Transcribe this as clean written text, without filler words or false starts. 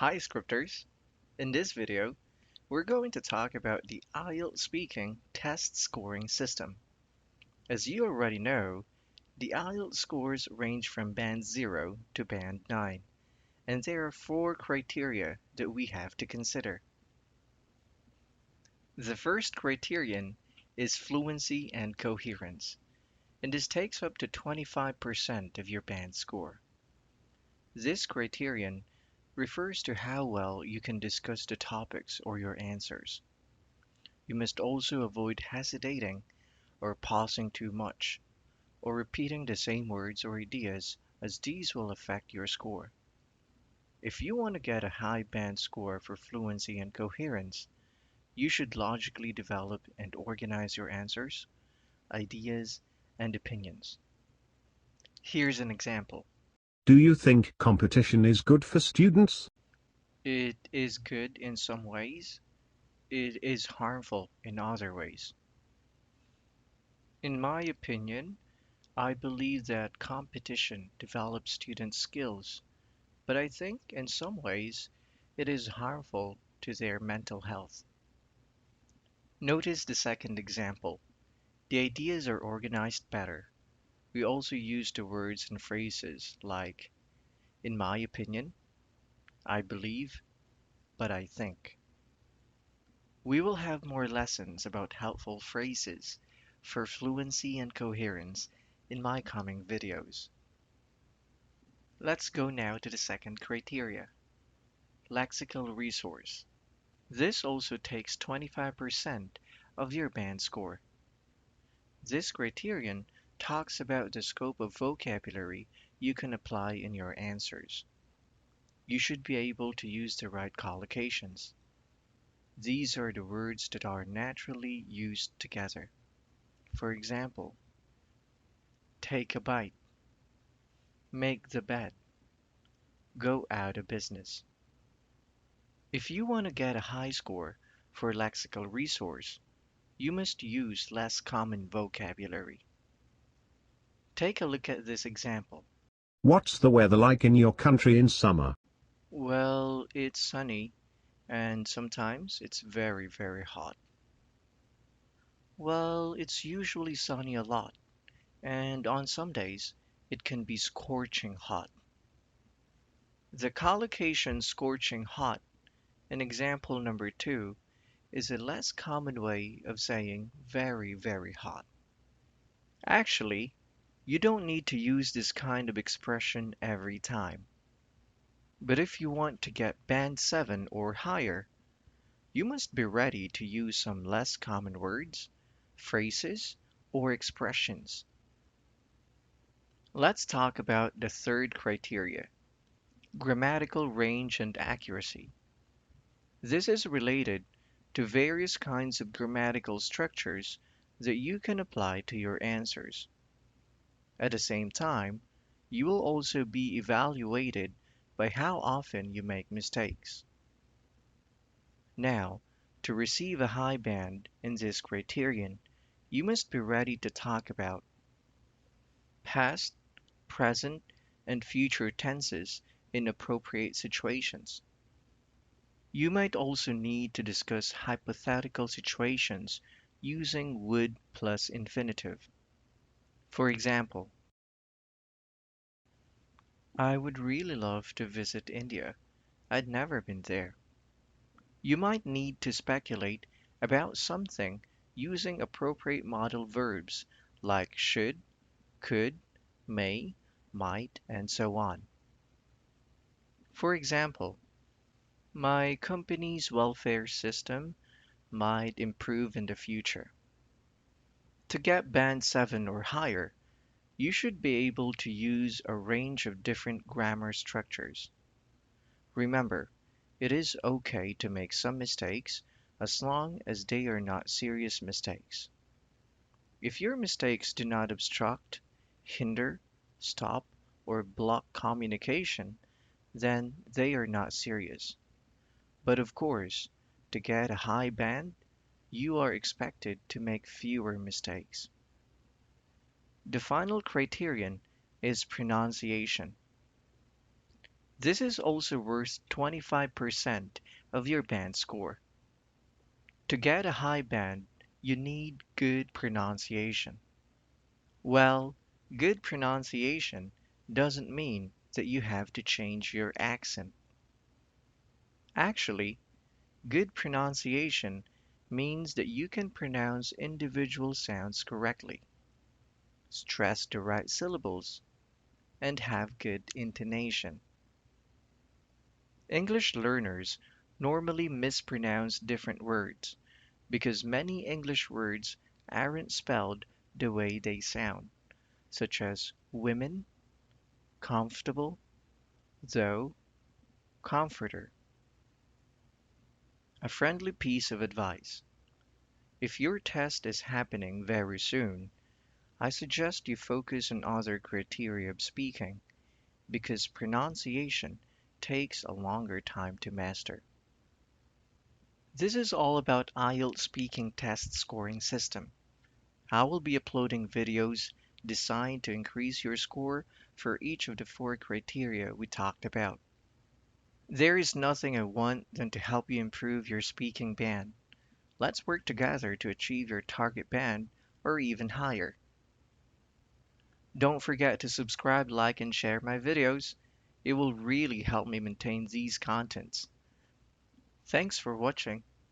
Hi scripters! In this video, we're going to talk about the IELTS speaking test scoring system. As you already know, the IELTS scores range from band 0 to band 9, and there are four criteria that we have to consider. The first criterion is fluency and coherence, and this takes up to 25% of your band score. This criterion refers to how well you can discuss the topics or your answers. You must also avoid hesitating or pausing too much, or repeating the same words or ideas, as these will affect your score. If you want to get a high band score for fluency and coherence, you should logically develop and organize your answers, ideas, and opinions. Here's an example. Do you think competition is good for students? It is good in some ways. It is harmful in other ways. In my opinion, I believe that competition develops students' skills, but I think in some ways it is harmful to their mental health. Notice the second example. The ideas are organized better. We also use the words and phrases like, in my opinion, I believe, but I think. We will have more lessons about helpful phrases for fluency and coherence in my coming videos. Let's go now to the second criteria, Lexical Resource. This also takes 25% of your band score. This criterion talks about the scope of vocabulary you can apply in your answers. You should be able to use the right collocations. These are the words that are naturally used together. For example, take a bite, make the bed, go out of business. If you want to get a high score for lexical resource, you must use less common vocabulary. Take a look at this example. What's the weather like in your country in summer? Well, it's sunny and sometimes it's very, very hot. Well, it's usually sunny a lot, and on some days it can be scorching hot. The collocation scorching hot in example number 2 is a less common way of saying very, very hot. Actually, you don't need to use this kind of expression every time. But if you want to get band 7 or higher, you must be ready to use some less common words, phrases, or expressions. Let's talk about the third criteria, grammatical range and accuracy. This is related to various kinds of grammatical structures that you can apply to your answers. At the same time, you will also be evaluated by how often you make mistakes. Now, to receive a high band in this criterion, you must be ready to talk about past, present, and future tenses in appropriate situations. You might also need to discuss hypothetical situations using would plus infinitive. For example, I would really love to visit India. I'd never been there. You might need to speculate about something using appropriate modal verbs like should, could, may, might, and so on. For example, my company's welfare system might improve in the future. To get band 7 or higher, you should be able to use a range of different grammar structures. Remember, it is okay to make some mistakes as long as they are not serious mistakes. If your mistakes do not obstruct, hinder, stop, or block communication, then they are not serious. But of course, to get a high band, you are expected to make fewer mistakes. The final criterion is pronunciation. This is also worth 25% of your band score. To get a high band, you need good pronunciation. Well, good pronunciation doesn't mean that you have to change your accent. Actually, good pronunciation means that you can pronounce individual sounds correctly, stress the right syllables, and have good intonation. English learners normally mispronounce different words because many English words aren't spelled the way they sound, such as women, comfortable, though, comforter. A friendly piece of advice. If your test is happening very soon, I suggest you focus on other criteria of speaking because pronunciation takes a longer time to master. This is all about IELTS speaking test scoring system. I will be uploading videos designed to increase your score for each of the four criteria we talked about. There is nothing I want than to help you improve your speaking band. Let's work together to achieve your target band or even higher. Don't forget to subscribe, like, and share my videos. It will really help me maintain these contents. Thanks for watching.